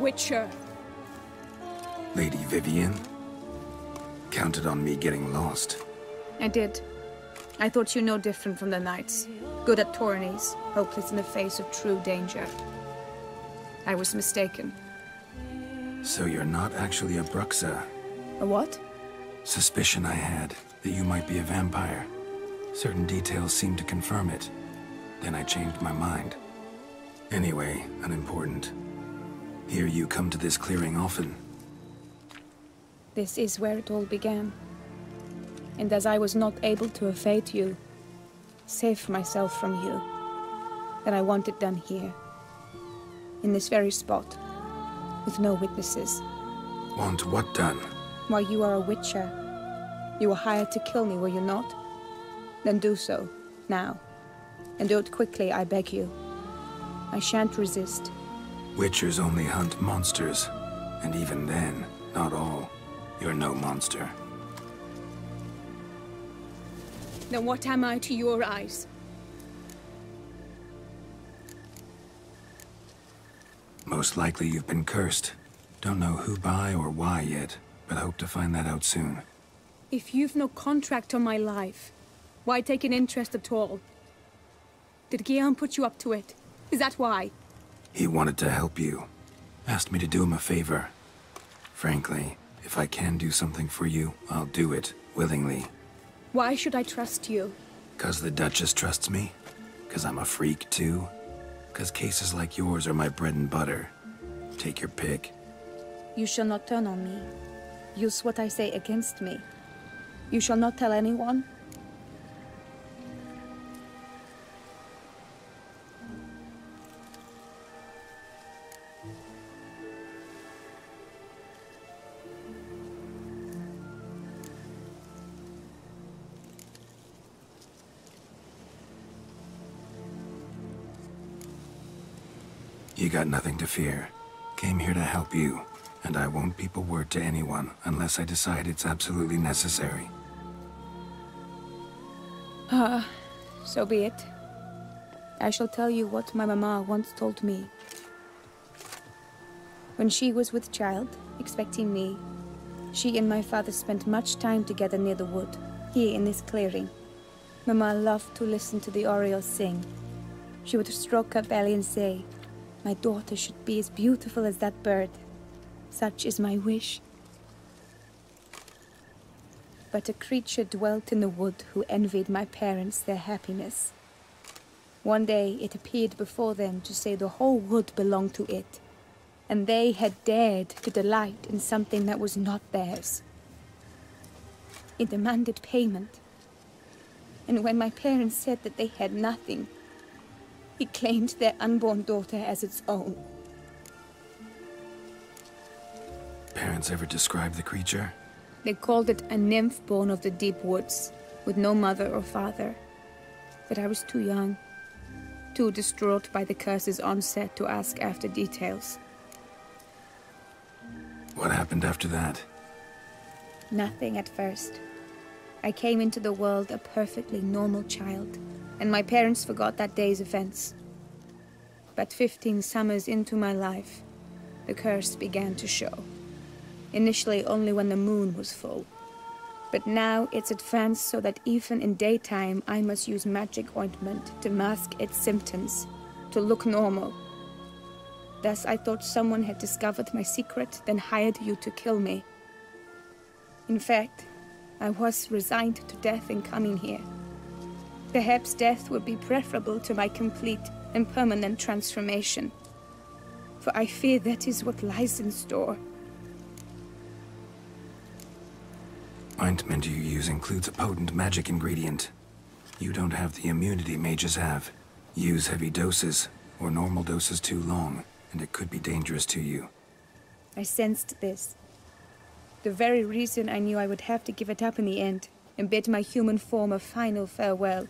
Witcher. Lady Vivian? Counted on me getting lost. I did. I thought you no different from the knights. Good at tourneys, hopeless in the face of true danger. I was mistaken. So you're not actually a Bruxa? A what? Suspicion I had, that you might be a vampire. Certain details seemed to confirm it. Then I changed my mind. Anyway, unimportant. Here you come to this clearing often. This is where it all began. And as I was not able to evade you, save myself from you, then I want it done here. In this very spot. With no witnesses. Want what done? Why, you are a witcher. You were hired to kill me, were you not? Then do so, now. And do it quickly, I beg you. I shan't resist. Witchers only hunt monsters. And even then, not all. You're no monster. Then what am I to your eyes? Most likely you've been cursed. Don't know who by or why yet, but hope to find that out soon. If you've no contract on my life, why take an interest at all? Did Guillaume put you up to it? Is that why? He wanted to help you. Asked me to do him a favor. Frankly, if I can do something for you, I'll do it, willingly. Why should I trust you? 'Cause the Duchess trusts me? 'Cause I'm a freak, too? 'Cause cases like yours are my bread and butter. Take your pick. You shall not turn on me. Use what I say against me. You shall not tell anyone? You got nothing to fear. Came here to help you, and I won't peep a word to anyone unless I decide it's absolutely necessary. So be it. I shall tell you what my mama once told me. When she was with child, expecting me, she and my father spent much time together near the wood, here in this clearing. Mama loved to listen to the orioles sing. She would stroke her belly and say, "My daughter should be as beautiful as that bird. Such is my wish." But a creature dwelt in the wood who envied my parents their happiness. One day it appeared before them to say the whole wood belonged to it, and they had dared to delight in something that was not theirs. It demanded payment, and when my parents said that they had nothing, it claimed their unborn daughter as its own. Parents ever describe the creature? They called it a nymph born of the deep woods, with no mother or father. But I was too young, too distraught by the curse's onset to ask after details. What happened after that? Nothing at first. I came into the world a perfectly normal child, and my parents forgot that day's events. But 15 summers into my life, the curse began to show. Initially only when the moon was full. But now it's advanced so that even in daytime I must use magic ointment to mask its symptoms, to look normal. Thus I thought someone had discovered my secret, then hired you to kill me. In fact, I was resigned to death in coming here. Perhaps death would be preferable to my complete and permanent transformation. For I fear that is what lies in store. Ointment you use includes a potent magic ingredient. You don't have the immunity mages have. Use heavy doses, or normal doses too long, and it could be dangerous to you. I sensed this. The very reason I knew I would have to give it up in the end, and bid my human form a final farewell.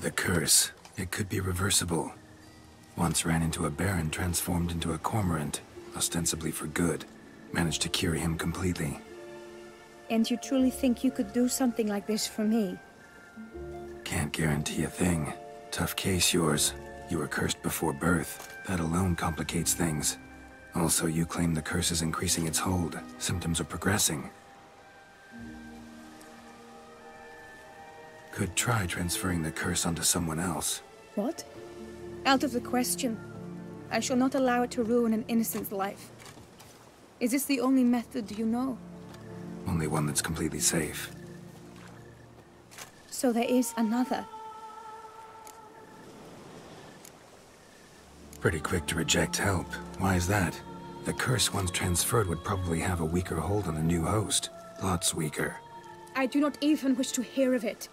The curse, it could be reversible. Once ran into a baron transformed into a cormorant, ostensibly for good. Managed to cure him completely. And you truly think you could do something like this for me? Can't guarantee a thing. Tough case, yours. You were cursed before birth. That alone complicates things. Also, you claim the curse is increasing its hold. Symptoms are progressing. Could try transferring the curse onto someone else. What? Out of the question. I shall not allow it to ruin an innocent's life. Is this the only method you know? Only one that's completely safe. So there is another. Pretty quick to reject help. Why is that? The curse once transferred would probably have a weaker hold on the new host. Lots weaker. I do not even wish to hear of it.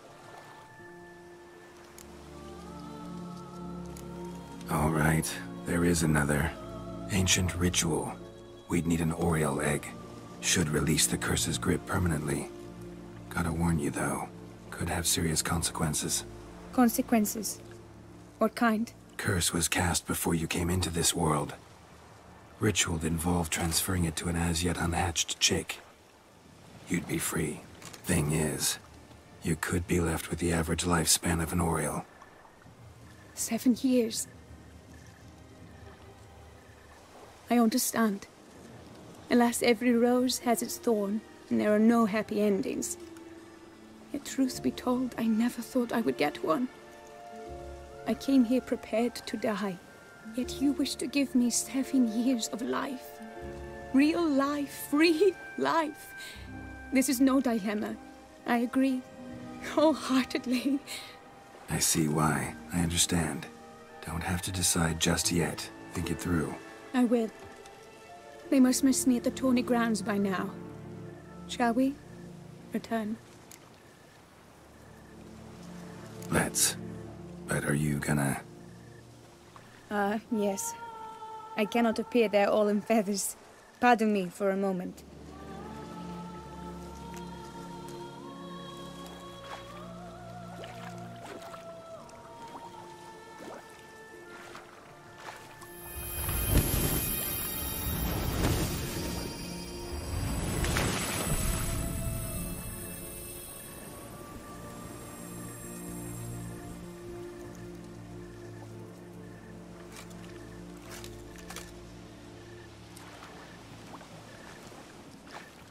All right, there is another. Ancient ritual. We'd need an Oriole egg. Should release the curse's grip permanently. Gotta warn you though, could have serious consequences. Consequences? What kind? Curse was cast before you came into this world. Ritual involved transferring it to an as-yet unhatched chick. You'd be free. Thing is, you could be left with the average lifespan of an Oriole. 7 years. I understand. Alas, every rose has its thorn, and there are no happy endings. Yet truth be told, I never thought I would get one. I came here prepared to die, yet you wish to give me 7 years of life. Real life, free life. This is no dilemma. I agree, wholeheartedly. I see why. I understand. Don't have to decide just yet. Think it through. I will. They must miss me at the tourney grounds by now. Shall we return? Let's. But are you gonna... Yes. I cannot appear there all in feathers. Pardon me for a moment.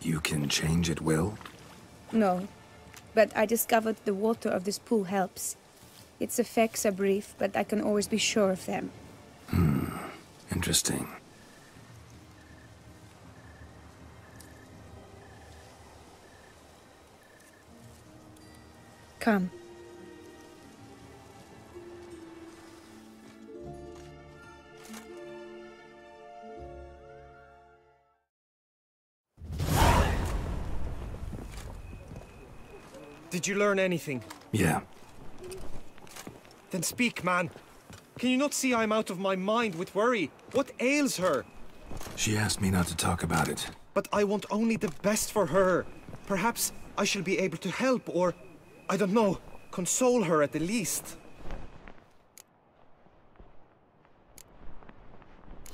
You can change at will? No, but I discovered the water of this pool helps. Its effects are brief, but I can always be sure of them. Interesting. Come. Did you learn anything? Yeah. Then speak, man. Can you not see I'm out of my mind with worry? What ails her? She asked me not to talk about it. But I want only the best for her. Perhaps I shall be able to help or, I don't know, console her at the least.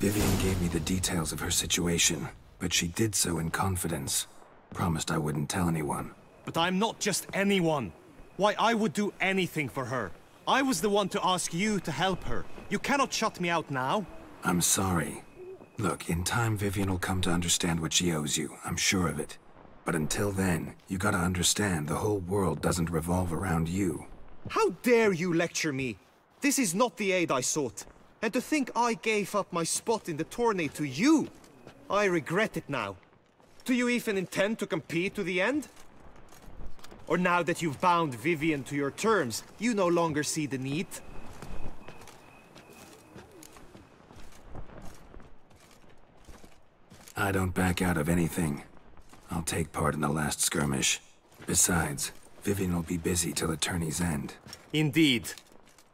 Vivian gave me the details of her situation, but she did so in confidence. Promised I wouldn't tell anyone. But I'm not just anyone. Why, I would do anything for her. I was the one to ask you to help her. You cannot shut me out now. I'm sorry. Look, in time Vivian will come to understand what she owes you. I'm sure of it. But until then, you gotta understand the whole world doesn't revolve around you. How dare you lecture me? This is not the aid I sought. And to think I gave up my spot in the tourney to you. I regret it now. Do you even intend to compete to the end? Or now that you've bound Vivian to your terms, you no longer see the need? I don't back out of anything. I'll take part in the last skirmish. Besides, Vivian will be busy till the tourney's end. Indeed.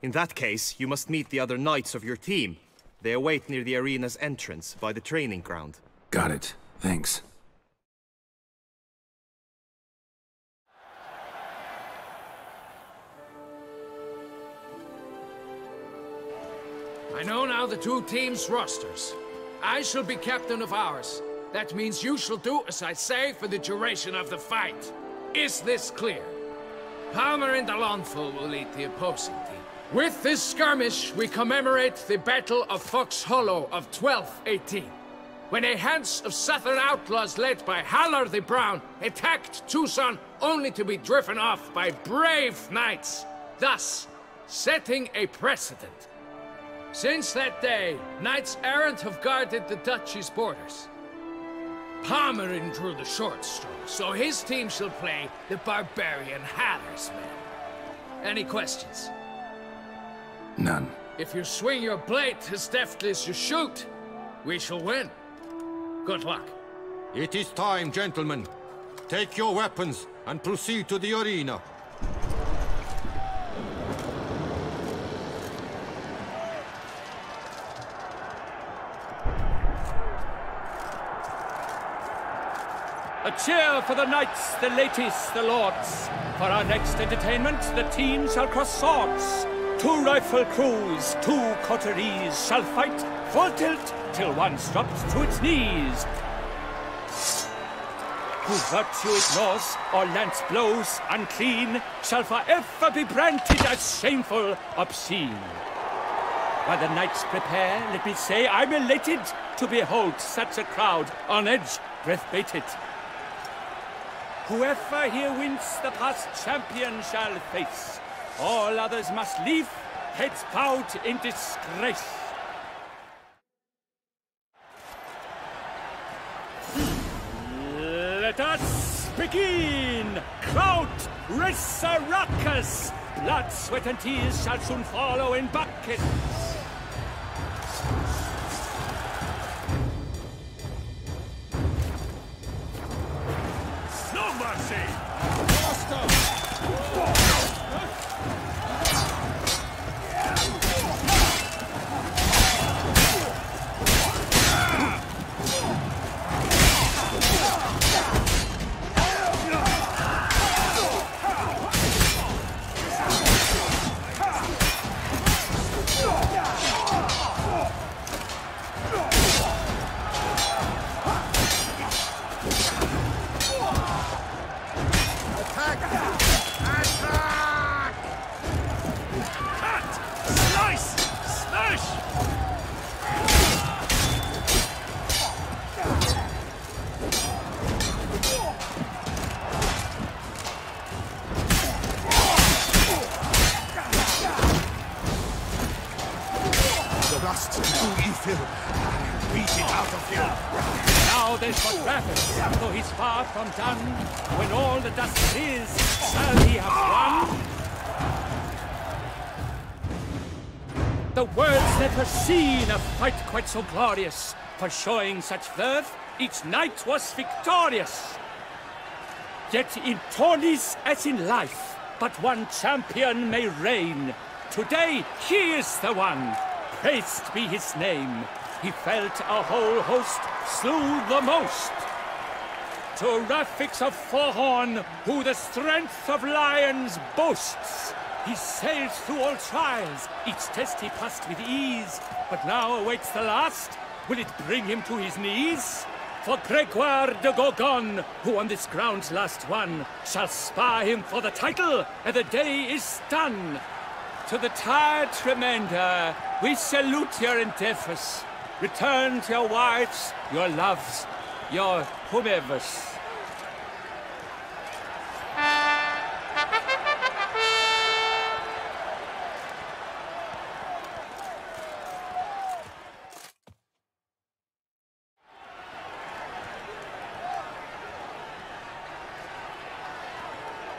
In that case, you must meet the other knights of your team. They await near the arena's entrance, by the training ground. Got it. Thanks. I know now the two teams' rosters. I shall be captain of ours. That means you shall do as I say for the duration of the fight. Is this clear? Palmer and Alonful will lead the opposing team. With this skirmish, we commemorate the Battle of Fox Hollow of 1218, when a Hans of Southern outlaws led by Halar the Brown attacked Tucson only to be driven off by brave knights, thus setting a precedent. Since that day, knights errant have guarded the duchy's borders. Palmerin drew the short straw, so his team shall play the barbarian Halar's men. Any questions? None. If you swing your blade as deftly as you shoot, we shall win. Good luck. It is time, gentlemen. Take your weapons and proceed to the arena. A cheer for the knights, the ladies, the lords. For our next entertainment, the teams shall cross swords. 2 rifle crews, 2 coteries shall fight full tilt till one's dropped to its knees. Who virtue ignores or lance blows unclean shall forever be branded as shameful, obscene. While the knights prepare, let me say I'm elated to behold such a crowd on edge, breath-baited. Whoever here wins the past champion shall face. All others must leave, heads bowed in disgrace. Let us begin! Crowd, raise a ruckus! Blood, sweat, and tears shall soon follow in buckets. No mercy! Now there's but Raffus, though he's far from done. When all the dust is, shall he have won? The world's never seen a fight quite so glorious. For showing such verve, each knight was victorious. Yet in tourneys as in life, but one champion may reign. Today he is the one, praised be his name. He felt a whole host, slew the most. To Rafix of Forhorn, who the strength of lions boasts, he sailed through all trials, each test he passed with ease. But now awaits the last, will it bring him to his knees? For Gregoire de Gorgon, who on this ground's last won, shall spar him for the title, and the day is done. To the tired remainder, we salute your endeavors. Return to your wives, your loves, your whomevers.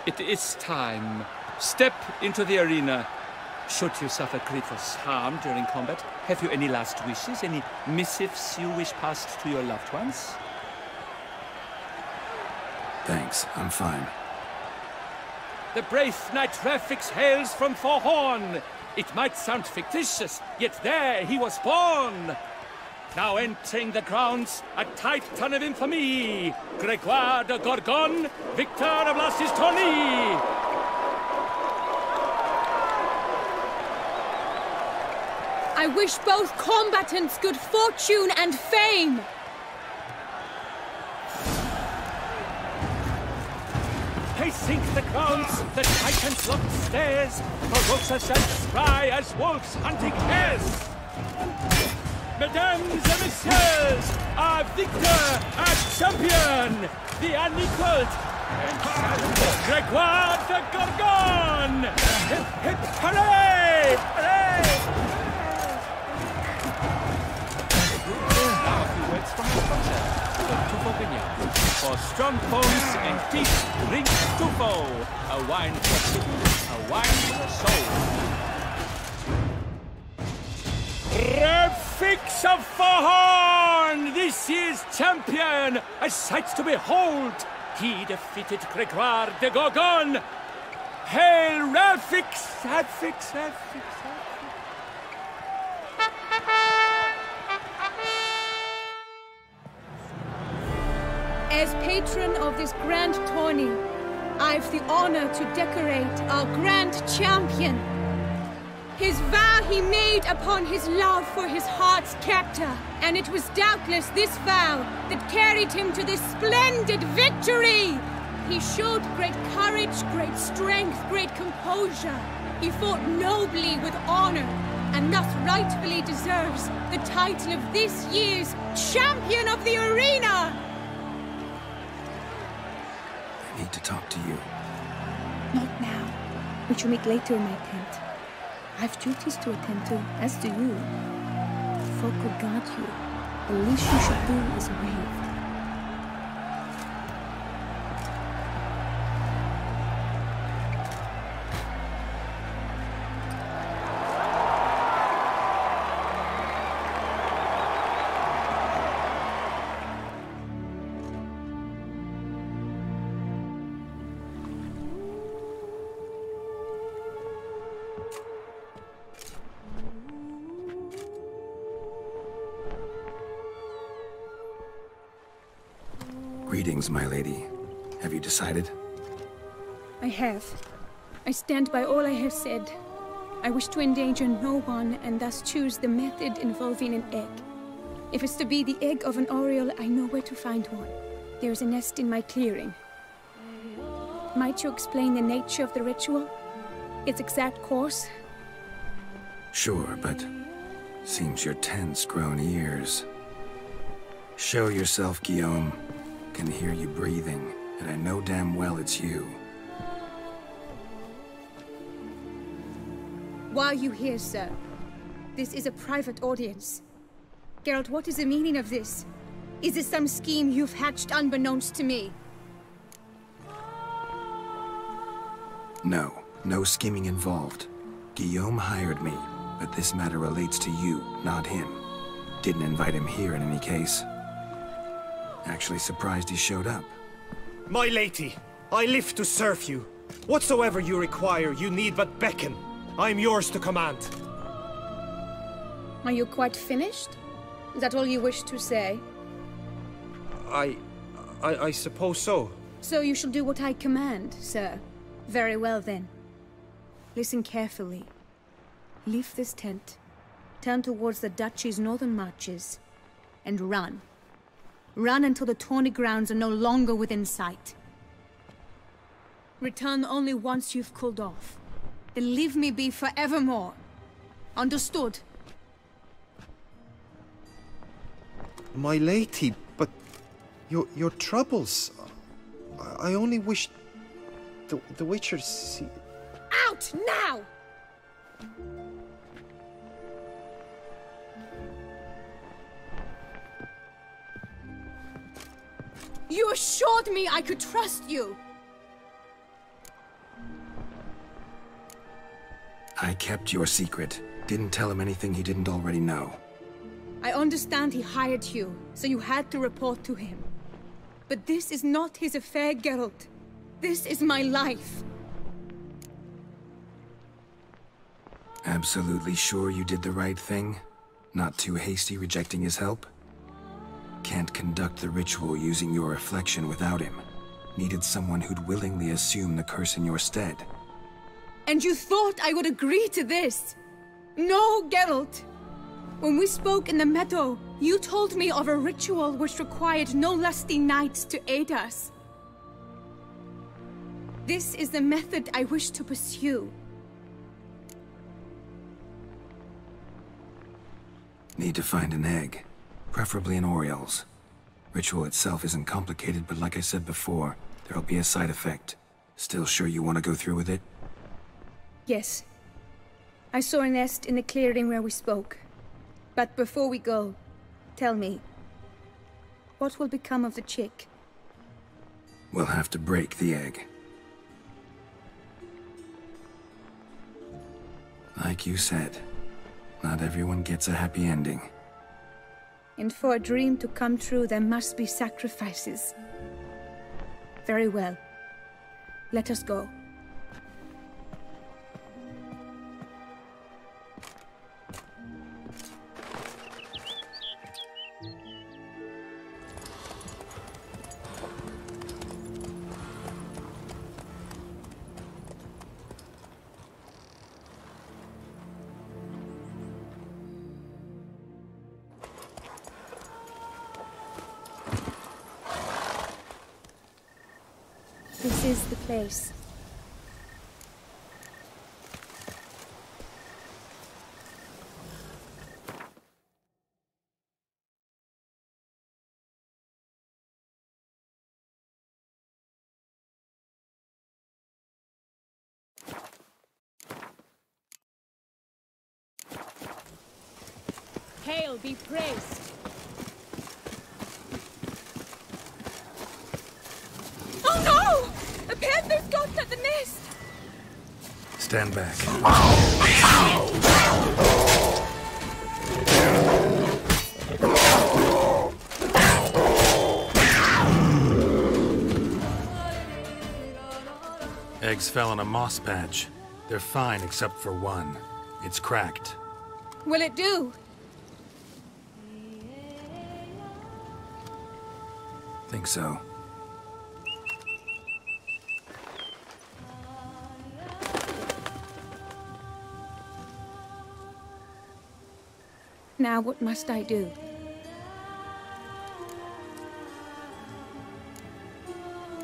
It is time. Step into the arena. Should you suffer grievous harm during combat, have you any last wishes, any missives you wish passed to your loved ones? Thanks, I'm fine. The brave knight Rafix hails from Forhorn. It might sound fictitious, yet there he was born. Now entering the grounds, a titan of infamy, Gregoire de Gorgon, victor of Lastis tourney. I wish both combatants good fortune and fame! Haste sink the crowns, the Titan's locked stares, ferocious and spry as wolves hunting hares. Mesdames et messieurs, our victor, our champion, the unequaled, Grégoire de Gorgon! Hip, hip, hooray! Hooray! Now a few words from the sponsor, Tufo Vineyard. For strong bones and deep, drink Tufo, a wine for a wine for the soul. Fix of Fahorn, this year's champion, a sight to behold. He defeated Grégoire de Gorgon. Hail Ralphix, Ralphix, Ralphix, Ralphix. As patron of this grand tourney, I've the honor to decorate our grand champion. His vow he made upon his love for his heart's captor, and it was doubtless this vow that carried him to this splendid victory. He showed great courage, great strength, great composure. He fought nobly with honor, and thus rightfully deserves the title of this year's Champion of the Arena. I need to talk to you. Not now. We shall meet later in my tent. I've duties to attend to, as do you. Folk will guard you. The least you should do is wave. Greetings, my lady. Have you decided? I have. I stand by all I have said. I wish to endanger no one, and thus choose the method involving an egg. If it's to be the egg of an oriole, I know where to find one. There is a nest in my clearing. Might you explain the nature of the ritual? Its exact course? Sure, but seems your tense grown ears. Show yourself, Guillaume. Can hear you breathing, and I know damn well it's you. Why are you here, sir? This is a private audience. Geralt, what is the meaning of this? Is this some scheme you've hatched unbeknownst to me? No, no scheming involved. Guillaume hired me, but this matter relates to you, not him. Didn't invite him here in any case. Actually surprised he showed up. My lady, I live to serve you. Whatsoever you require, you need but beckon. I am yours to command. Are you quite finished? Is that all you wish to say? I suppose so. So you shall do what I command, sir. Very well then. Listen carefully. Leave this tent, turn towards the duchy's northern marches, and run. Run until the tourney grounds are no longer within sight. Return only once you've cooled off. Then leave me be forevermore. Understood? My lady, but your troubles. I only wish the Witcher see. Out now! You assured me I could trust you! I kept your secret. Didn't tell him anything he didn't already know. I understand he hired you, so you had to report to him. But this is not his affair, Geralt. This is my life. Absolutely sure you did the right thing? Not too hasty rejecting his help? Can't conduct the ritual using your reflection without him. Needed someone who'd willingly assume the curse in your stead. And you thought I would agree to this? No, Geralt. When we spoke in the meadow, you told me of a ritual which required no lusty knights to aid us. This is the method I wish to pursue. Need to find an egg, preferably an Oriole's. Ritual itself isn't complicated, but like I said before, there'll be a side effect. Still sure you want to go through with it? Yes. I saw a nest in the clearing where we spoke. But before we go, tell me, what will become of the chick? We'll have to break the egg. Like you said, not everyone gets a happy ending. And for a dream to come true, there must be sacrifices. Very well. Let us go. This is the place. Hail be praised! Oh no! A panther's got at the nest! Stand back. Eggs fell in a moss patch. They're fine except for one. It's cracked. Will it do? Think so. Now what must I do?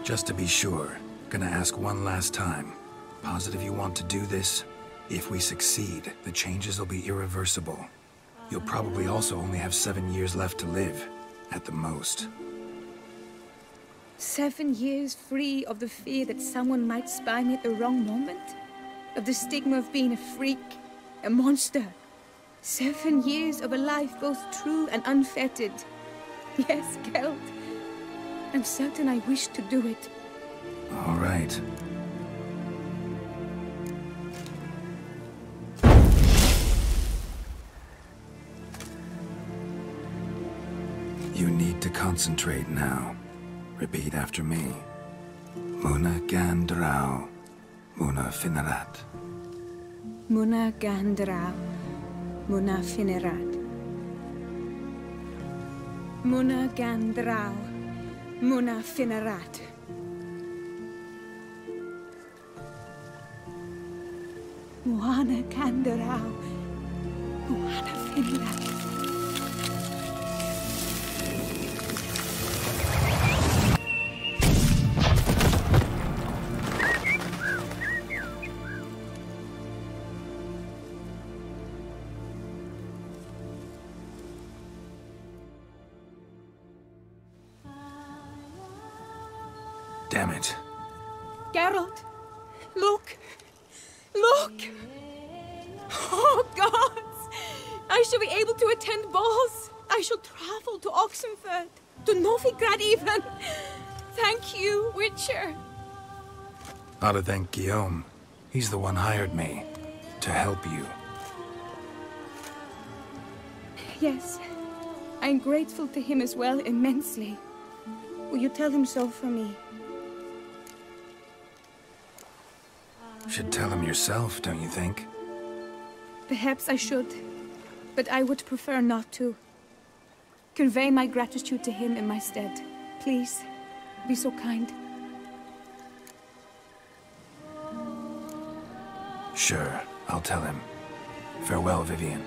Just to be sure, gonna ask one last time. Positive you want to do this? If we succeed, the changes will be irreversible. You'll probably also only have 7 years left to live, at the most. 7 years free of the fear that someone might spy me at the wrong moment? Of the stigma of being a freak, a monster? 7 years of a life both true and unfettered. Yes, Geld. I'm certain I wish to do it. All right. You need to concentrate now. Repeat after me. Muna Gandrau, Muna Finerat. Muna Gandrau, Muna Finerat. Muna Gandrau, Muna Finerat. Muana Gandrau, Muana Finerat. Damn it. Geralt, look! Look! Oh, gods! I shall be able to attend balls. I shall travel to Oxenfurt, to Novigrad even. Thank you, Witcher. Ought to thank Guillaume. He's the one hired me. To help you. Yes, I'm grateful to him as well, immensely. Will you tell him so for me? Should tell him yourself, don't you think? Perhaps I should, but I would prefer not to. Convey my gratitude to him in my stead. Please, be so kind. Sure, I'll tell him. Farewell, Vivian.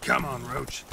Come on, Roach.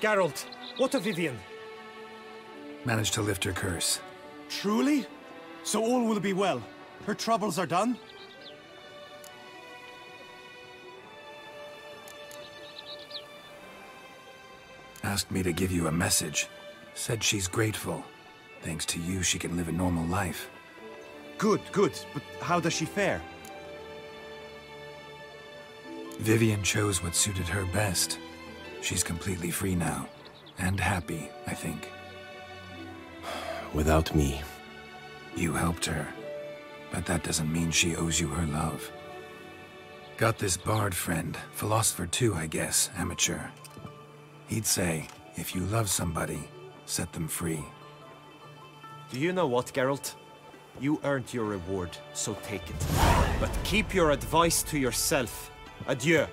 Geralt, what of Vivian? Managed to lift her curse. Truly? So all will be well. Her troubles are done? Asked me to give you a message. Said she's grateful. Thanks to you, she can live a normal life. Good, good. But how does she fare? Vivian chose what suited her best. She's completely free now. And happy, I think. Without me. You helped her. But that doesn't mean she owes you her love. Got this bard friend. Philosopher too, I guess. Amateur. He'd say, if you love somebody, set them free. Do you know what, Geralt? You earned your reward, so take it. But keep your advice to yourself. Adieu.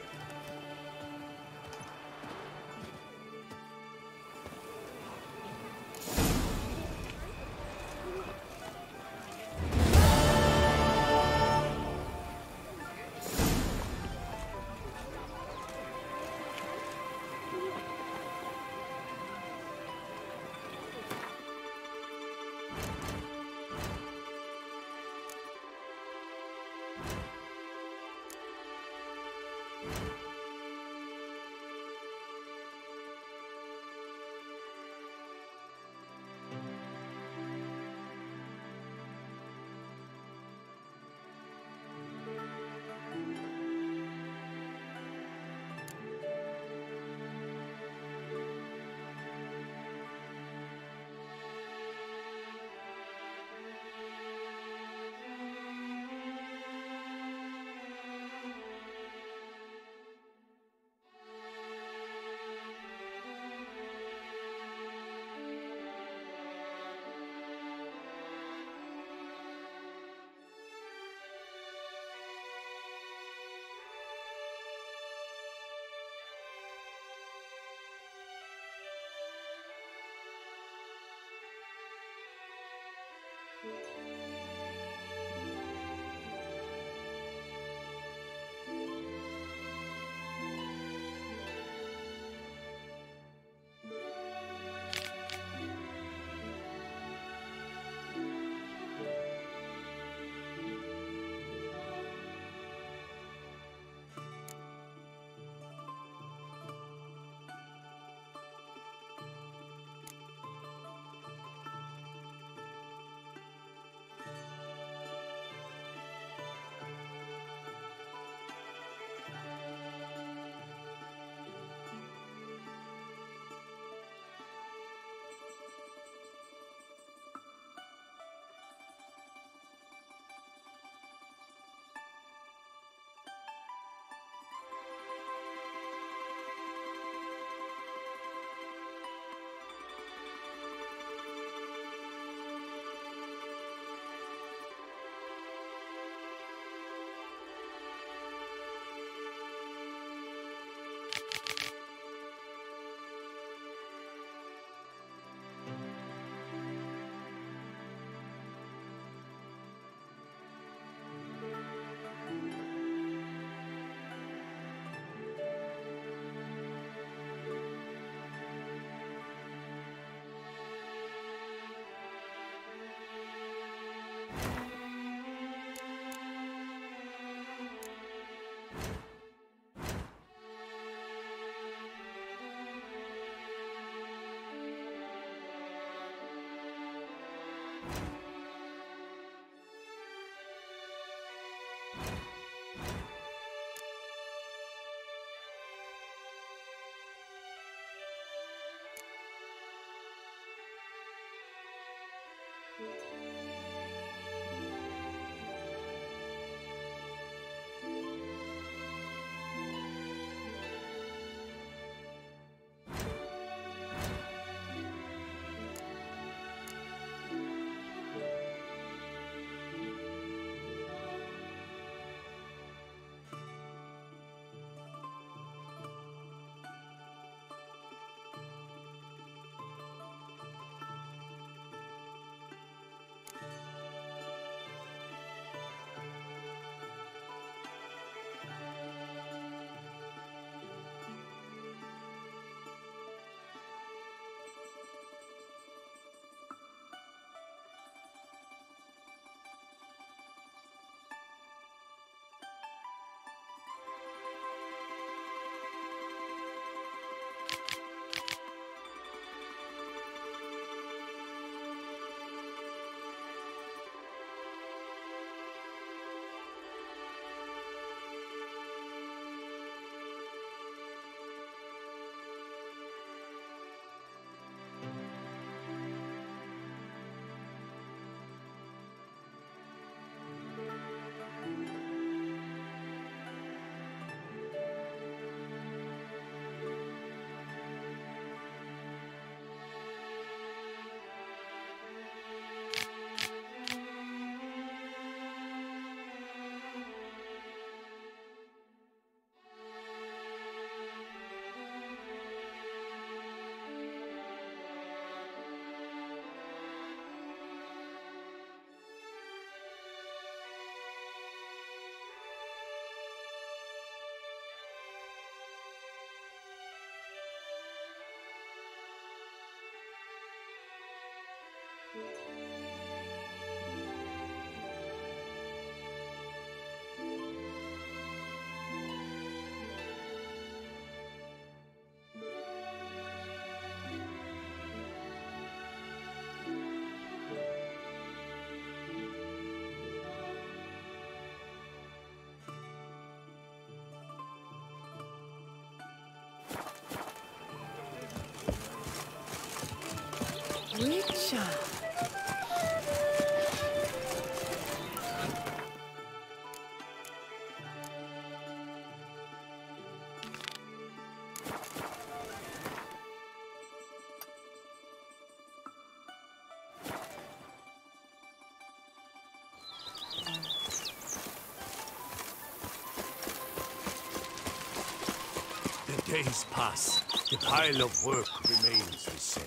days pass, the pile of work remains the same.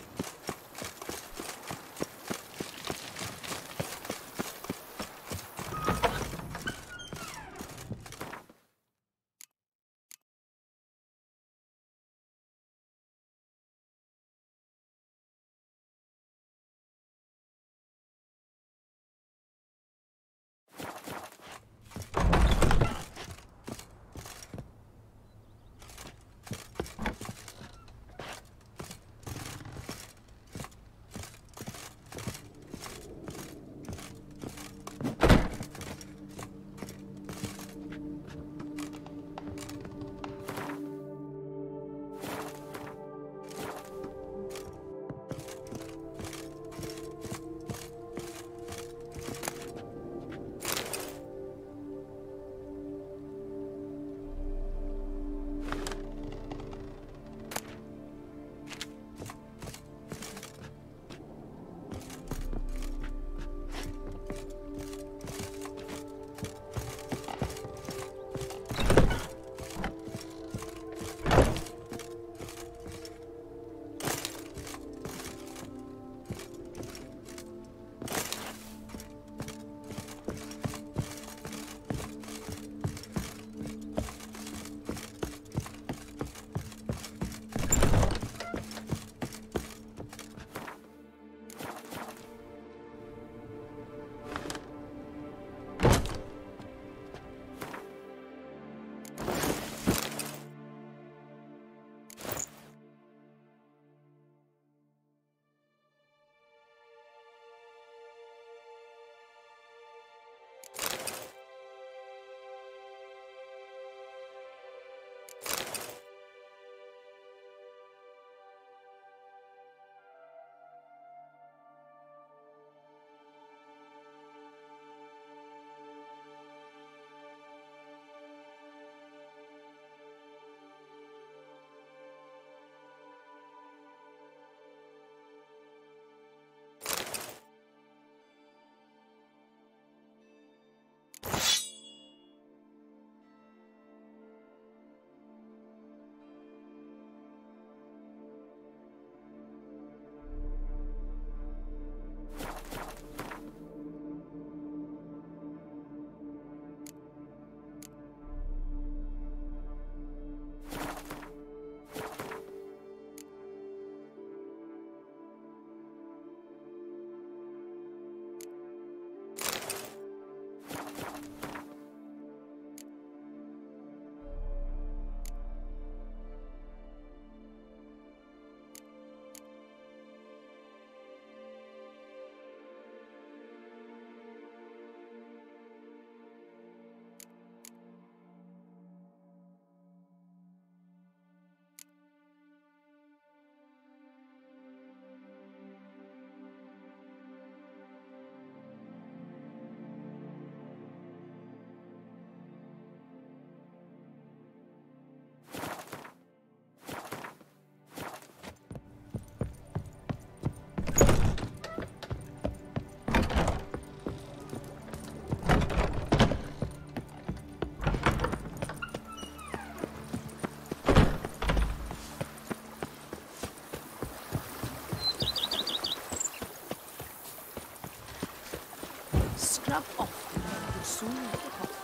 Scrub off. You'll soon make it off.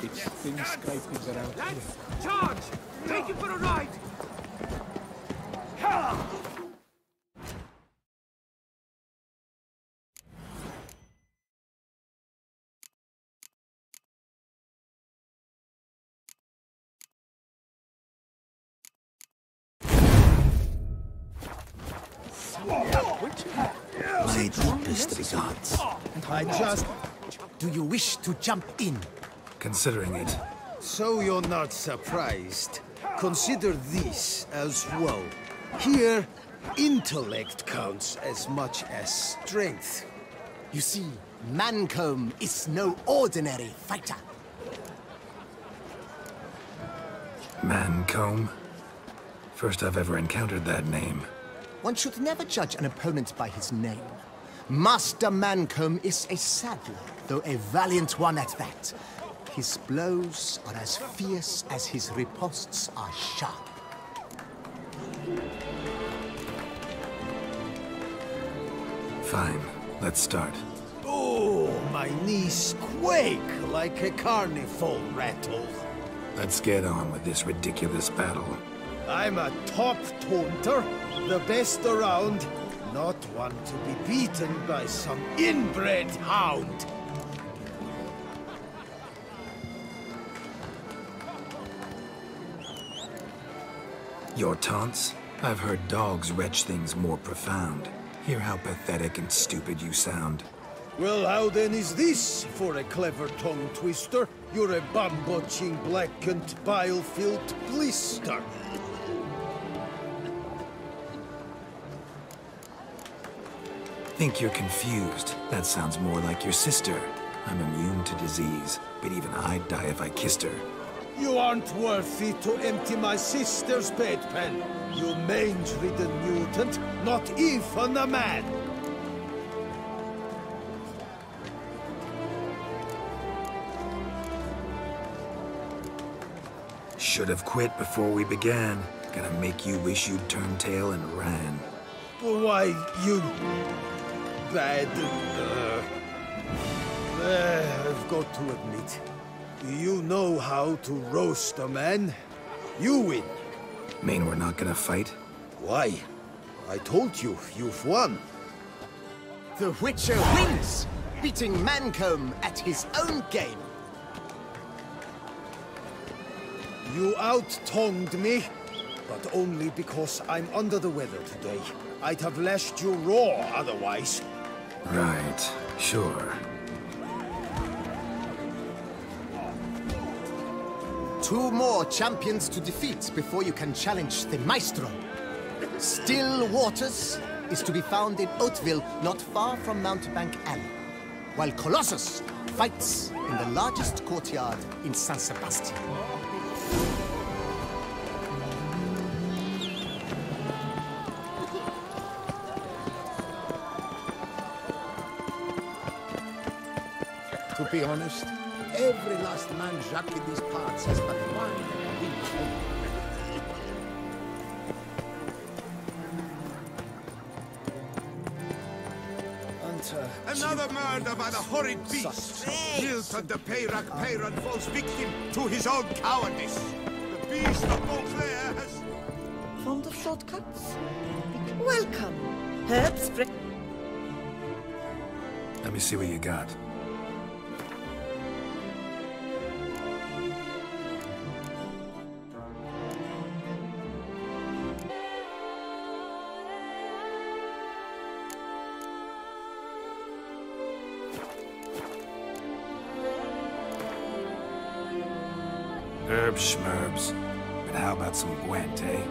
It's thin scrapings around here. Let's charge! Take you for a ride! Hell! My deepest regards. I just... Do you wish to jump in? Considering it. So you're not surprised. Consider this as well. Here, intellect counts as much as strength. You see, Mancomb is no ordinary fighter. Mancomb? First I've ever encountered that name. One should never judge an opponent by his name. Master Mancomb is a sad lad, though a valiant one at that. His blows are as fierce as his riposts are sharp. Fine, let's start. Oh, my knees quake like a carnival rattle. Let's get on with this ridiculous battle. I'm a top taunter, the best around, not one to be beaten by some inbred hound. Your taunts? I've heard dogs retch things more profound. Hear how pathetic and stupid you sound. Well, how then is this for a clever tongue twister? You're a bum-botching, blackened, bile-filled blister. Think you're confused. That sounds more like your sister. I'm immune to disease, but even I'd die if I kissed her. You aren't worthy to empty my sister's bedpan. You mange-ridden mutant, not even a man. Should have quit before we began. Gonna make you wish you'd turned tail and ran. Why, you... bad... I've got to admit, you know how to roast a man. You win. Mean we're not gonna fight? Why? I told you, you've won. The Witcher wins, beating Mancomb at his own game. You out-tongued me, but only because I'm under the weather today. I'd have lashed you raw otherwise. Right, sure. Two more champions to defeat before you can challenge the Maestro. Still Waters is to be found in Oatville, not far from Mountebank Alley, while Colossus fights in the largest courtyard in San Sebastian. To be honest, every last man Jacques in these parts has but one Another murder by the horrid beast! Hilton the Peyran falls victim to his own cowardice! The beast of Montclair has... Fond of shortcuts? Welcome. Herbs... Let me see what you got. Herbs schmerbs. But how about some Gwent, eh?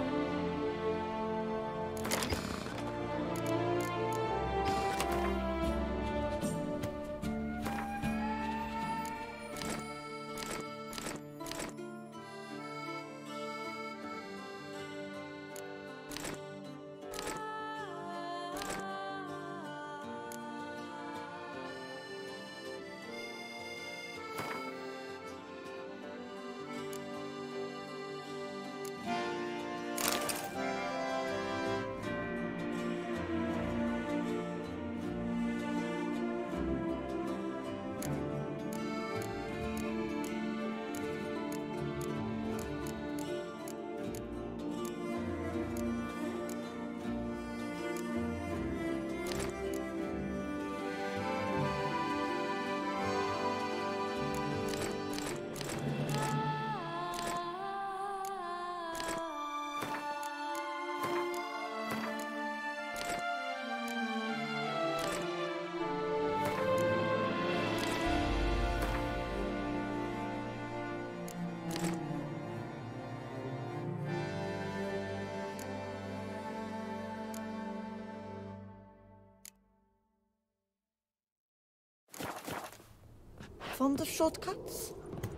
Fond of shortcuts?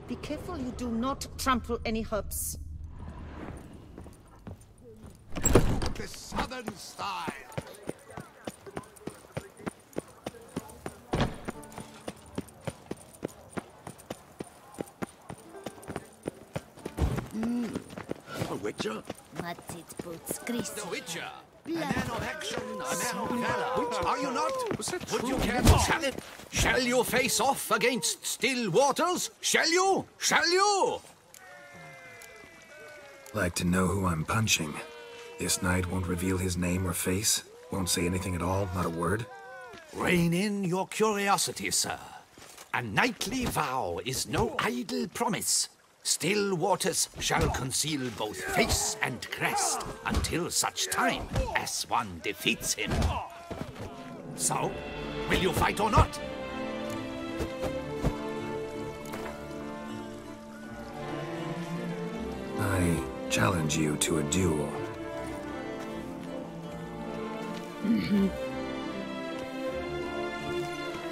Be careful you do not trample any herbs. modern style. A witcher? The Witcher. A man of action, a man of valor. Are you not? Would you care to challenge? Shall you face off against still waters? Shall you? Shall you? Like to know who I'm punching. This knight won't reveal his name or face? Won't say anything at all, not a word? Rein in your curiosity, sir. A knightly vow is no idle promise. Still waters shall conceal both face and crest until such time as one defeats him. So, will you fight or not? I challenge you to a duel.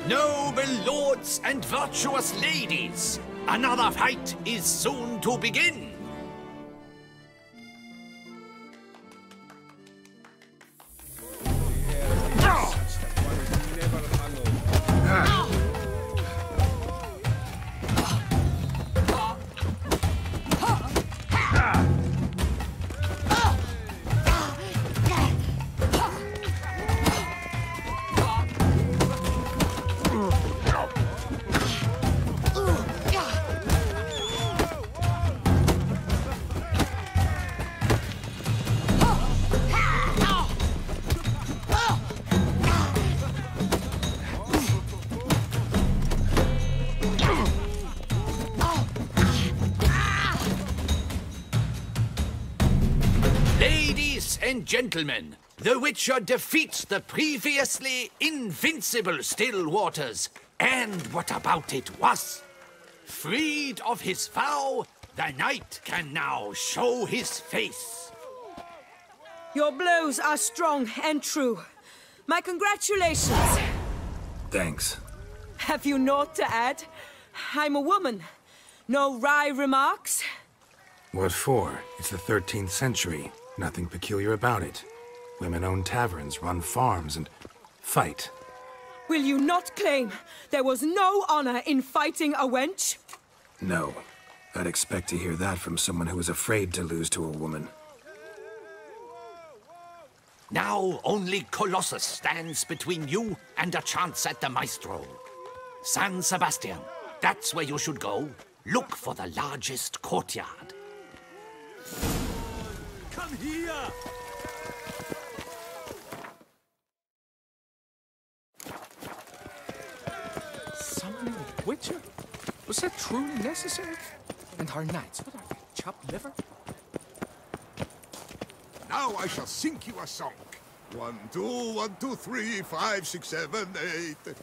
Noble lords and virtuous ladies, another fight is soon to begin. And gentlemen, the Witcher defeats the previously invincible Still Waters. And what about it was? Freed of his vow, the knight can now show his face. Your blows are strong and true. My congratulations. Thanks. Have you naught to add? I'm a woman. No wry remarks? What for? It's the 13th century. Nothing peculiar about it. Women own taverns, run farms, and fight. Will you not claim there was no honor in fighting a wench? No. I'd expect to hear that from someone who is afraid to lose to a woman. Now only Colossus stands between you and a chance at the Maestro. San Sebastian, that's where you should go. Look for the largest courtyard. Come here! Summoning a Witcher? Was that truly necessary? And our knights, what are they, chopped liver? Now I shall sing you a song. 1, 2, 1, 2, 3, 5, 6, 7, 8.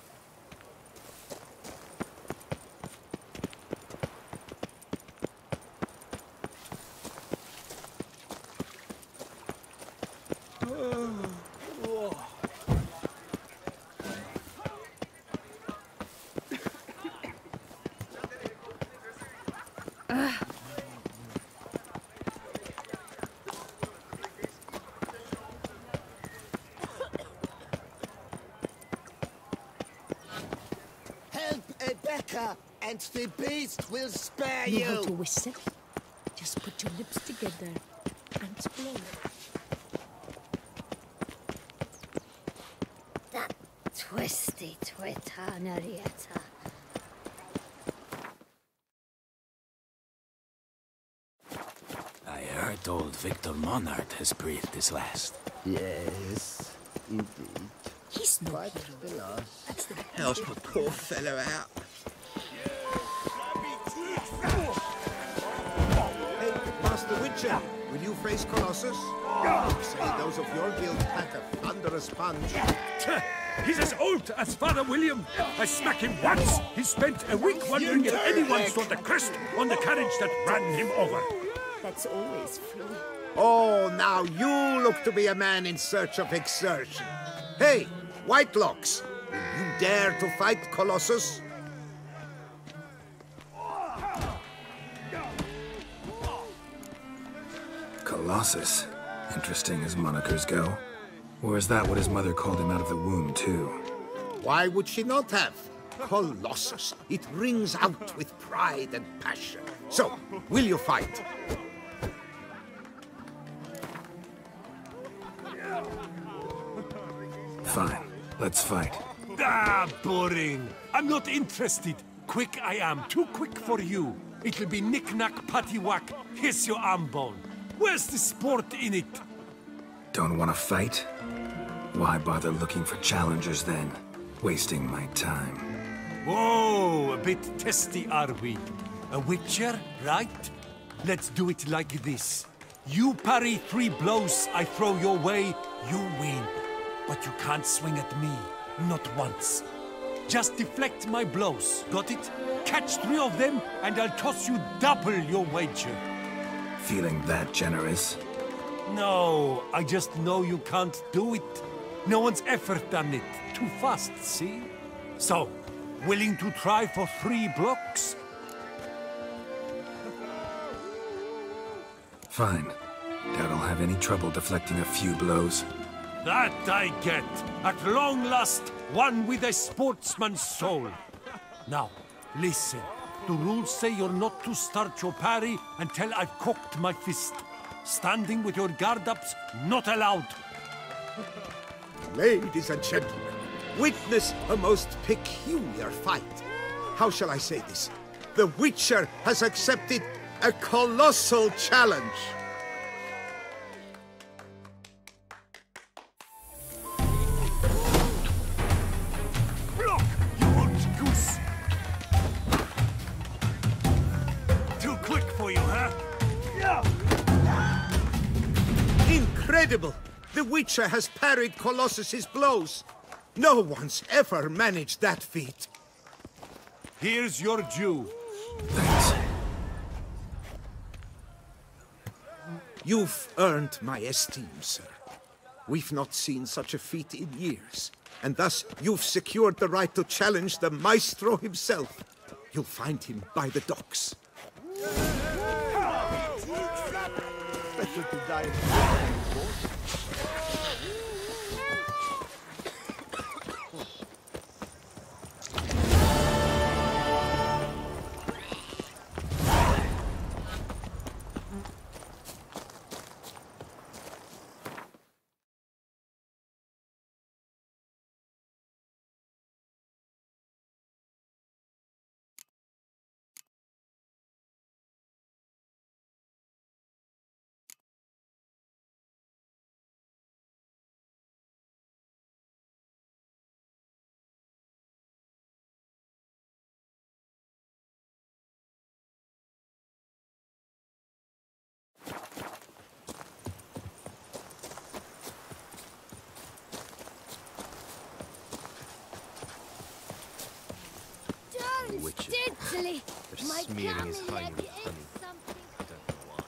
And the beast will spare Know you! how to whistle? Just put your lips together and blow. That twisty twitter, Narietta. I heard old Victor Monard has breathed his last. Yes, indeed. He's not quite the last. That's the Help a poor fellow out. Hey, Master Witcher, will you face Colossus? Say those of your guild pack a thunderous punch. He's as old as Father William. I smacked him once. He spent a week wondering if anyone saw the crest on the carriage that ran him over. That's always free. Oh, now you look to be a man in search of exertion. Hey, Whitelocks, will you dare to fight Colossus? Colossus? Interesting as monikers go. Or is that what his mother called him out of the womb, too? Why would she not have? Colossus. It rings out with pride and passion. So, will you fight? Fine. Let's fight. Ah, boring. I'm not interested. Quick I am. Too quick for you. It'll be knick-knack, paddywhack. Here's your arm bone. Where's the sport in it? Don't want to fight? Why bother looking for challengers then? Wasting my time. Whoa, a bit testy are we? A witcher, right? Let's do it like this. You parry 3 blows I throw your way, you win. But you can't swing at me, not once. Just deflect my blows, got it? Catch 3 of them, and I'll toss you double your wager. Feeling that generous? No, I just know you can't do it. No one's ever done it. Too fast, see? So, willing to try for 3 blocks? Fine. Doubt I'll have any trouble deflecting a few blows. That I get. At long last, one with a sportsman's soul. Now, listen. The rules say you're not to start your parry until I've cocked my fist. Standing with your guard-ups, not allowed. Ladies and gentlemen, witness a most peculiar fight. How shall I say this? The Witcher has accepted a colossal challenge. Block, you old goose! Too quick for you, huh? Yeah. Incredible! The Witcher has parried Colossus's blows. No one's ever managed that feat. Here's your due. Thanks. You've earned my esteem, sir. We've not seen such a feat in years. And thus, you've secured the right to challenge the Maestro himself. You'll find him by the docks. Better to die. Diddly! They're My smearing his camel hide leg with is honey. something. I don't know why.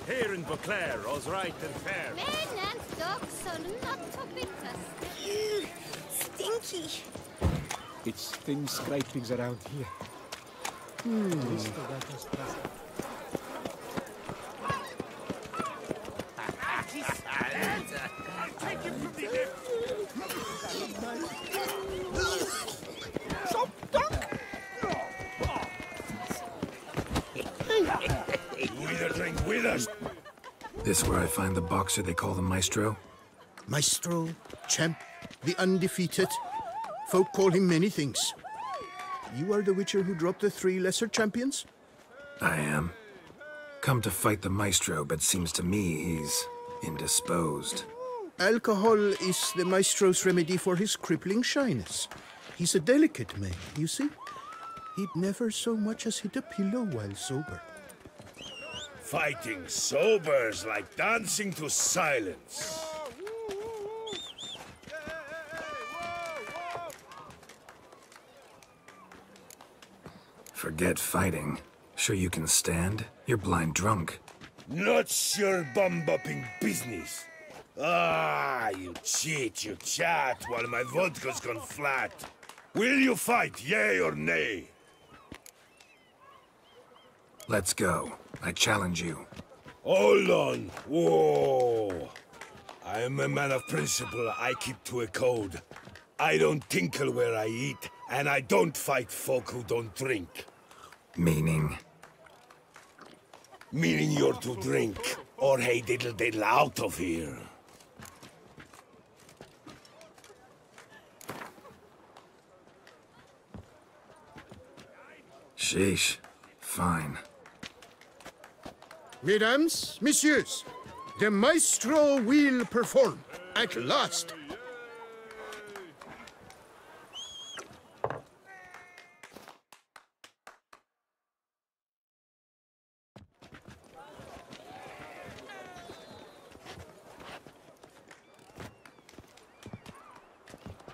Here in Beauclair, all's right and fair. Men and dogs are not to be trusted. Stinky. It's thin scrapings around here. You either drink with us. This where I find the boxer they call the Maestro? Maestro, champ, the undefeated. Folk call him many things. You are the Witcher who dropped the 3 lesser champions? I am. Come to fight the Maestro, but seems to me he's indisposed. Alcohol is the Maestro's remedy for his crippling shyness. He's a delicate man, you see. He'd never so much as hit a pillow while sober. Fighting sober's like dancing to silence. Forget fighting. Sure you can stand? You're blind drunk. Not your bum-bopping business. Ah, you cheat, you chat, while my vodka's gone flat. Will you fight, yay or nay? Let's go. I challenge you. Hold on. Whoa. I am a man of principle. I keep to a code. I don't tinkle where I eat, and I don't fight folk who don't drink. Meaning? Meaning you're to drink, or hey diddle diddle out of here. Sheesh. Fine. Mesdames, messieurs, the maestro will perform at last.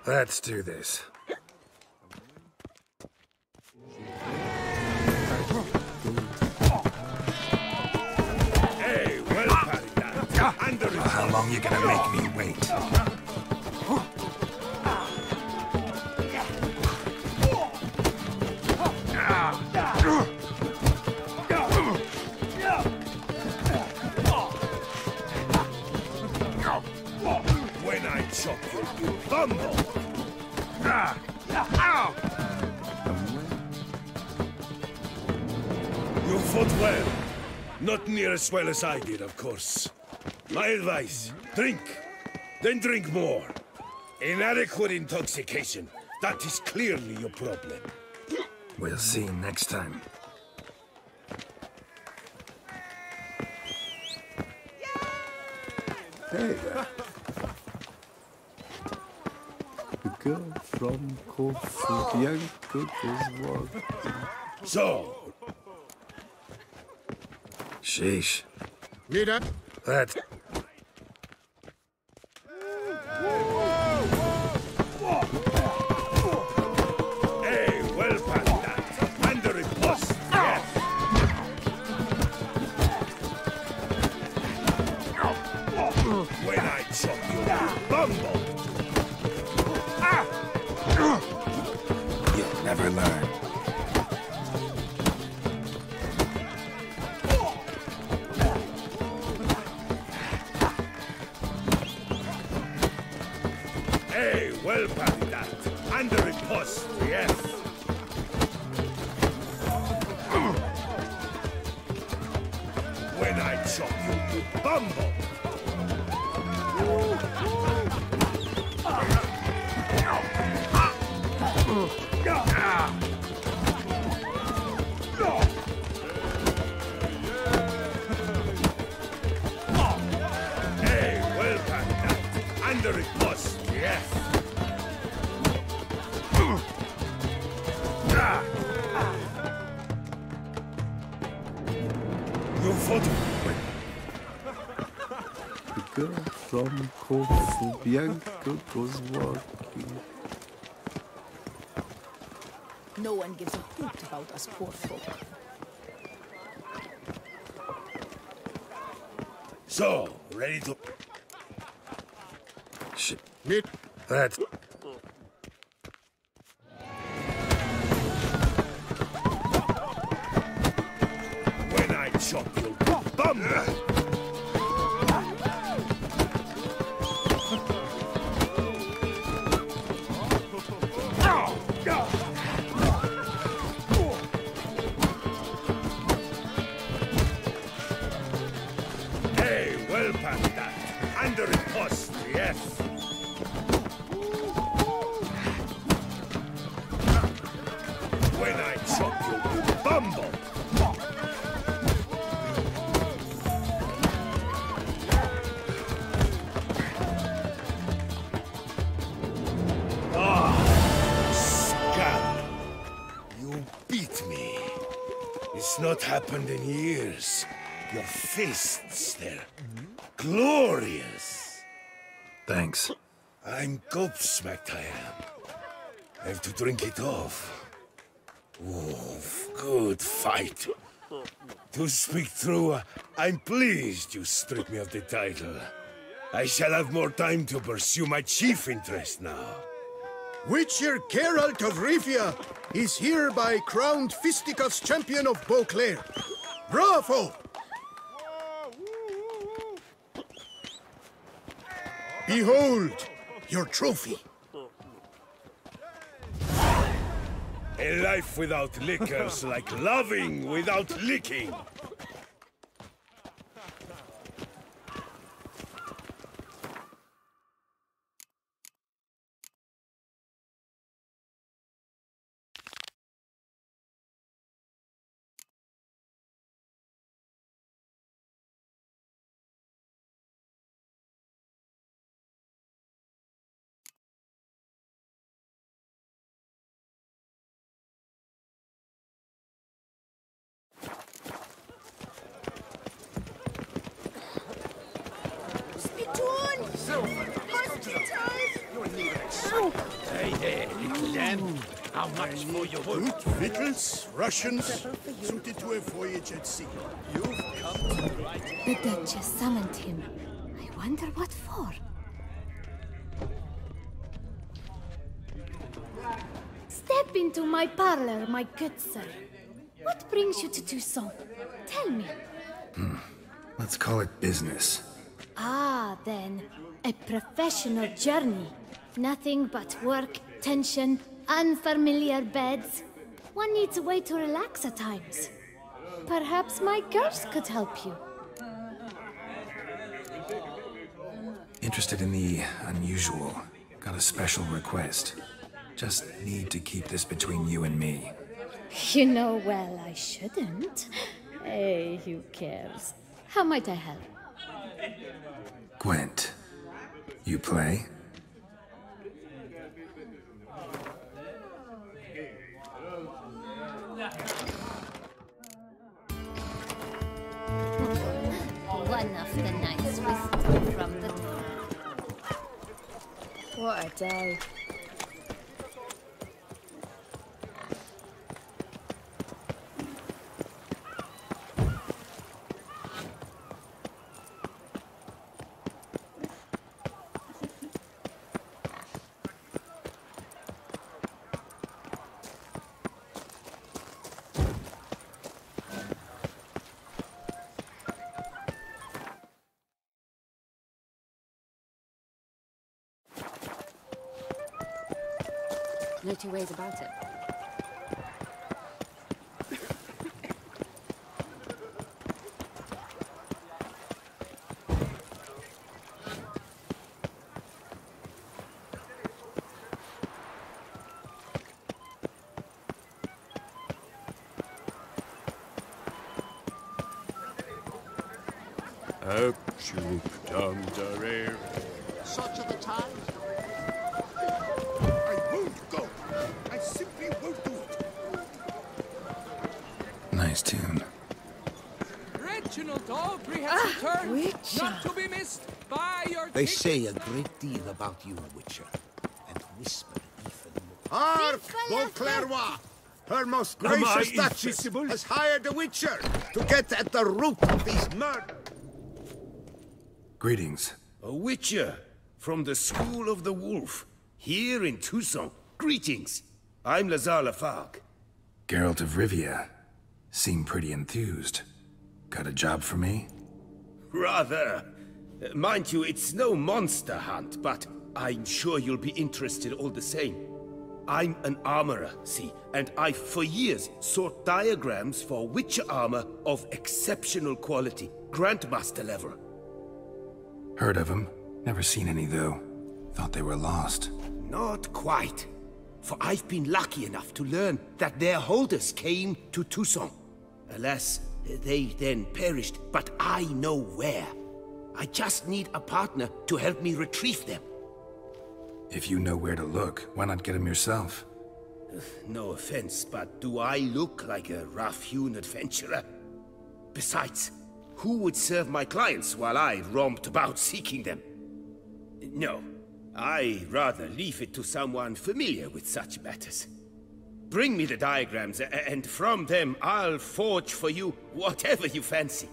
Let's do this. Hey, well parried that. How long you gonna make me wait? When I chop you bumble. You fought well. Not near as well as I did, of course. My advice, drink. Then drink more. Inadequate intoxication. That is clearly your problem. We'll see next time. Hey there. The girl from Corfu Bianco was walking. So. Sheesh. Mira. Let's... Hey, well past that. And the riposte, yes. When I chop you, you bumble. You'll never learn. Hey, well parried that. And the riposte, yes. When I chop you, you bumble. Hey, well parried that. And the riposte, yes. You fought. The girl from Corfu Bianco was walking. No one gives a hoot about us poor folk. So, ready to... Shit. Meet. Let's... When I chop you, bumble! Hey, well past that. And the riposte, yes. When I chop you, you bumble! Scum! You beat me. It's not happened in years. Your fists, they're glorious. Thanks. I'm gobsmacked, I am. I have to drink it off. Oh, good fight. To speak true, I'm pleased you stripped me of the title. I shall have more time to pursue my chief interest now. Witcher Geralt of Rivia is hereby crowned fisticuffs champion of Beauclair. Bravo! Behold, your trophy. A life without liquors like loving without licking. Hey there, little lamb. How much for your wood? Good victuals, Russians, suited to a voyage at sea. You've come to the right... The Duchess summoned him. I wonder what for. Step into my parlor, my good sir. What brings you to Toussaint? Tell me. Let's call it business. Ah, then. A professional journey. Nothing but work, tension, unfamiliar beds. One needs a way to relax at times. Perhaps my girls could help you. Interested in the unusual. Got a special request. Just need to keep this between you and me. You know well I shouldn't. Hey, who cares? How might I help? Gwent, you play? One of the nights we stole from the door. What a day. No two ways about it. Such are the times. I won't go. I simply won't do it. Nice tune. Reginald Aubrey has returned, not to be missed by your... They say a great deal about you, Witcher, and whisper even more. Hark, Beauclair! Her most gracious Duchess has hired a Witcher to get at the root of these murders. Greetings. A Witcher from the School of the Wolf, here in Toussaint. Greetings. I'm Lazar Lafargue. Geralt of Rivia. Seem pretty enthused. Got a job for me? Rather. Mind you, it's no monster hunt, but I'm sure you'll be interested all the same. I'm an armorer, see, and I've for years sought diagrams for Witcher armor of exceptional quality, Grandmaster level. Heard of them. Never seen any, though. Thought they were lost. Not quite. For I've been lucky enough to learn that their holders came to Toussaint. Alas, they then perished, but I know where. I just need a partner to help me retrieve them. If you know where to look, why not get them yourself? No offense, but do I look like a rough-hewn adventurer? Besides, who would serve my clients while I romped about seeking them? No, I rather leave it to someone familiar with such matters. Bring me the diagrams, and from them I'll forge for you whatever you fancy.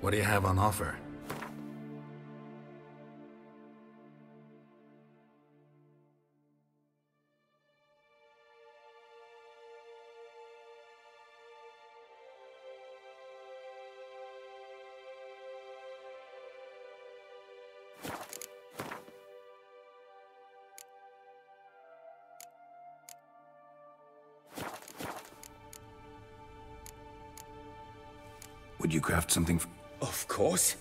What do you have on offer? Would you craft something? Of course.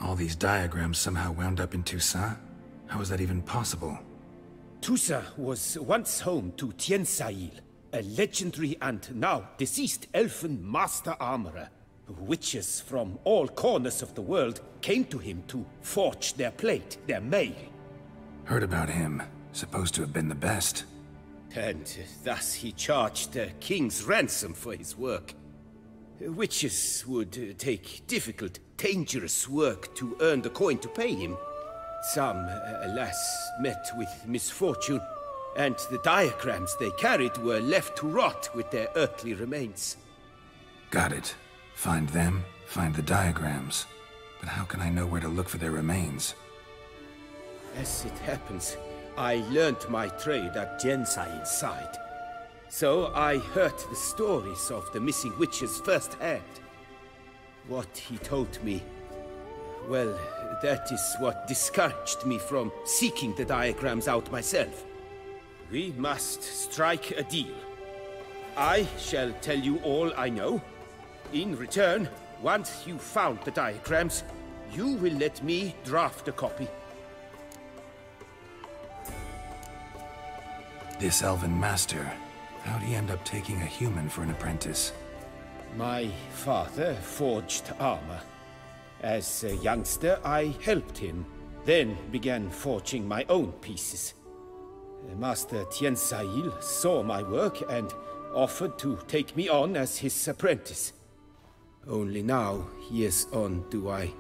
All these diagrams somehow wound up in Toussaint? How is that even possible? Toussaint was once home to Tiensail, a legendary and now deceased elfin master armorer. Witches from all corners of the world came to him to forge their plate, their mail. Heard about him. Supposed to have been the best. And thus he charged a king's ransom for his work. Witches would take difficult, dangerous work to earn the coin to pay him. Some, alas, met with misfortune, and the diagrams they carried were left to rot with their earthly remains. Got it. Find them, find the diagrams. But how can I know where to look for their remains? As it happens, I learned my trade at Tiensail's side. So I heard the stories of the missing witches firsthand. What he told me, well, that is what discouraged me from seeking the diagrams out myself. We must strike a deal. I shall tell you all I know. In return, once you've found the diagrams, you will let me draft a copy. This elven master, how'd he end up taking a human for an apprentice? My father forged armor. As a youngster, I helped him, then began forging my own pieces. Master Tiensail saw my work and offered to take me on as his apprentice. Only now, years on, do I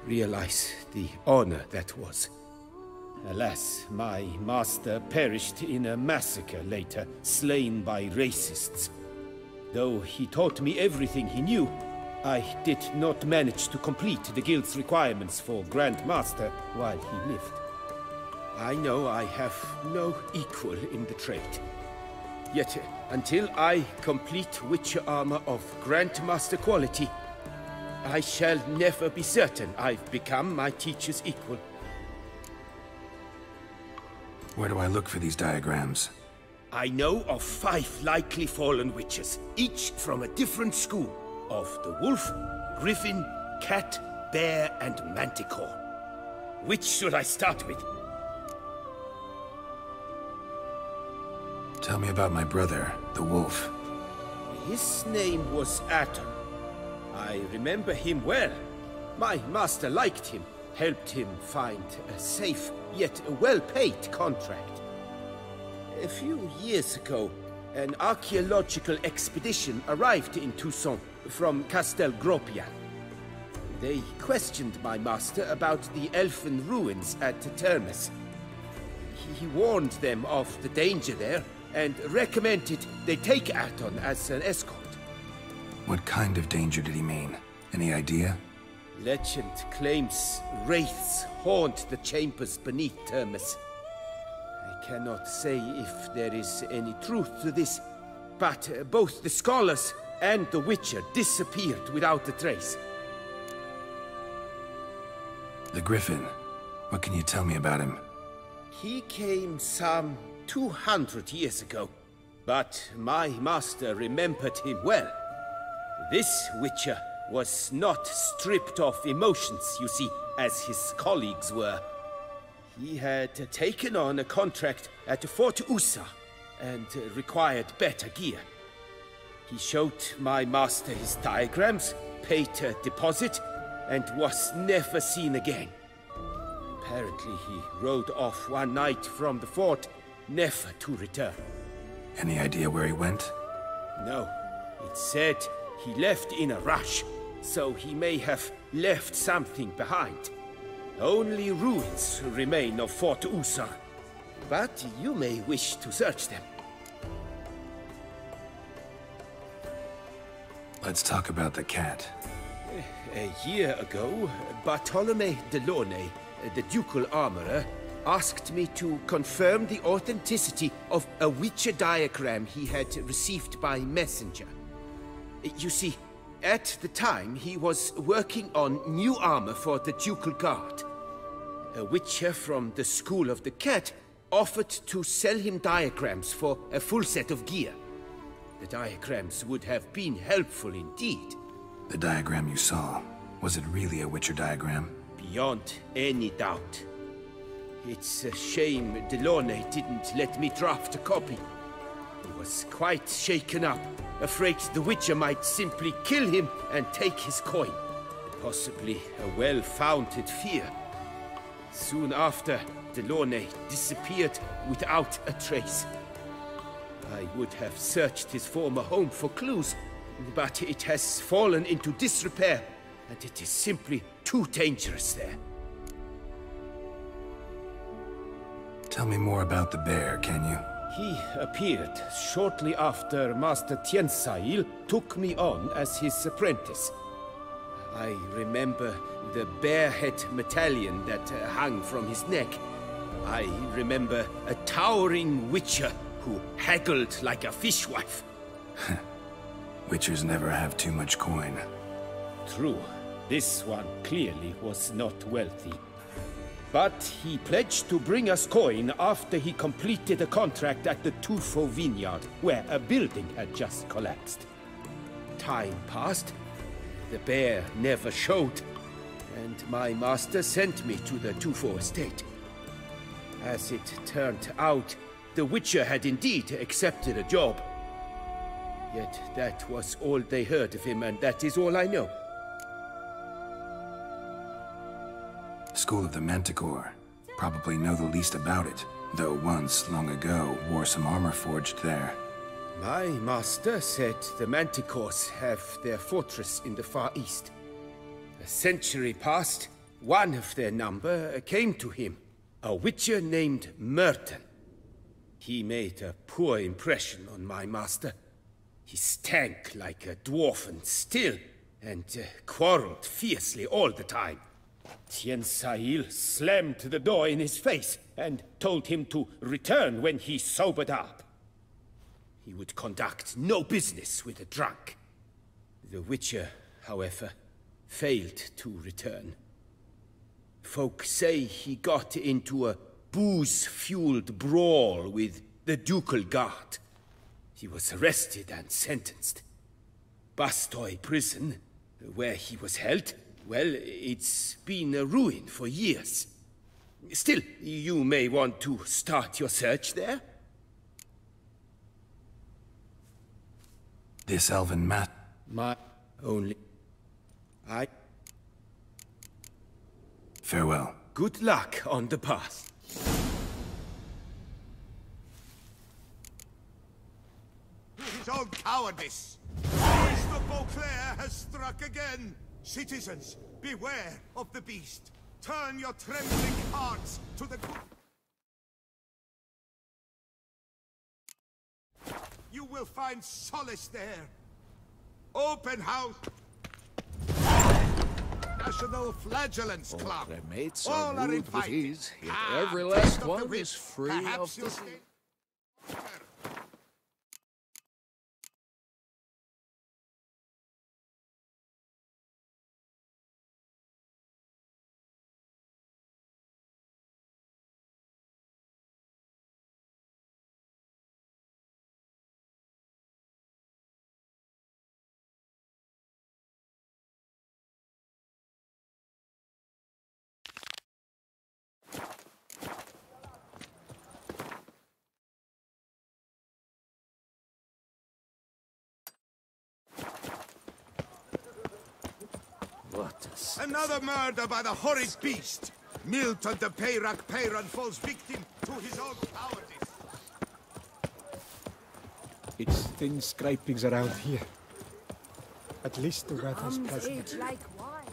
realize the honor that was. Alas, my master perished in a massacre later, slain by racists. Though he taught me everything he knew, I did not manage to complete the guild's requirements for Grand Master while he lived. I know I have no equal in the trade. Yet, until I complete Witcher armor of Grandmaster quality, I shall never be certain I've become my teacher's equal. Where do I look for these diagrams? I know of 5 likely fallen witches, each from a different school, of the wolf, griffin, cat, bear, and manticore. Which should I start with? Tell me about my brother, the wolf. His name was Aton. I remember him well. My master liked him, helped him find a safe, yet a well-paid contract. A few years ago, an archaeological expedition arrived in Toussaint from Castel Gropian. They questioned my master about the elfin ruins at Termes. He warned them of the danger there and recommended they take Aton as an escort. What kind of danger did he mean? Any idea? Legend claims wraiths haunt the chambers beneath Termes. I I cannot say if there is any truth to this, but both the scholars and the Witcher disappeared without a trace. The Griffin. What can you tell me about him? He came some 200 years ago, but my master remembered him well. This Witcher was not stripped of emotions, you see, as his colleagues were. He had taken on a contract at Fort Usa and required better gear. He showed my master his diagrams, paid a deposit, and was never seen again. Apparently he rode off one night from the fort, never to return. Any idea where he went? No. It said he left in a rush, so he may have left something behind. Only ruins remain of Fort Usa, but you may wish to search them. Let's talk about the cat. A year ago, Bartolome de Launay, the ducal armorer, asked me to confirm the authenticity of a Witcher diagram he had received by messenger. You see, at the time he was working on new armor for the ducal guard. A Witcher from the School of the Cat offered to sell him diagrams for a full set of gear. The diagrams would have been helpful indeed. The diagram you saw, was it really a Witcher diagram? Beyond any doubt. It's a shame Delaunay didn't let me draft a copy. He was quite shaken up, afraid the Witcher might simply kill him and take his coin. Possibly a well-founded fear. Soon after, Delaunay disappeared without a trace. I would have searched his former home for clues, but it has fallen into disrepair, and it is simply too dangerous there. Tell me more about the bear, can you? He appeared shortly after Master Tiensail took me on as his apprentice. I remember the bear-head medallion that hung from his neck. I remember a towering Witcher who haggled like a fishwife. Witchers never have too much coin. True. This one clearly was not wealthy. But he pledged to bring us coin after he completed a contract at the Tufo vineyard, where a building had just collapsed. Time passed. The bear never showed, and my master sent me to the Tufo estate. As it turned out, the Witcher had indeed accepted a job. Yet that was all they heard of him, and that is all I know. School of the Manticore. Probably know the least about it, though once, long ago, wore some armor forged there. My master said the Manticores have their fortress in the Far East. A century past, one of their number came to him, a Witcher named Merton. He made a poor impression on my master. He stank like a dwarfen still, and quarreled fiercely all the time. Tiensail slammed the door in his face and told him to return when he sobered up. He would conduct no business with a drunk. The Witcher, however, failed to return. Folk say he got into a booze-fueled brawl with the ducal guard. He was arrested and sentenced. Bastoy prison, where he was held, well, it's been a ruin for years. Still, you may want to start your search there. This elven mat... My only... Farewell. Good luck on the path. His own cowardice! Voice of Beauclair has struck again! Citizens, beware of the beast! Turn your trembling hearts to the... You will find solace there! Open house! National Flagellants All Club. their mates All are are ruled with invited. ease, yet Ah, every taste last of the one whip. is free Perhaps of you'll the... Another murder by the horrid beast. Milton de Peyrac Peyron falls victim to his own cowardice. It's thin scrapings around here. At least the weather's Arms pleasant. age like wine.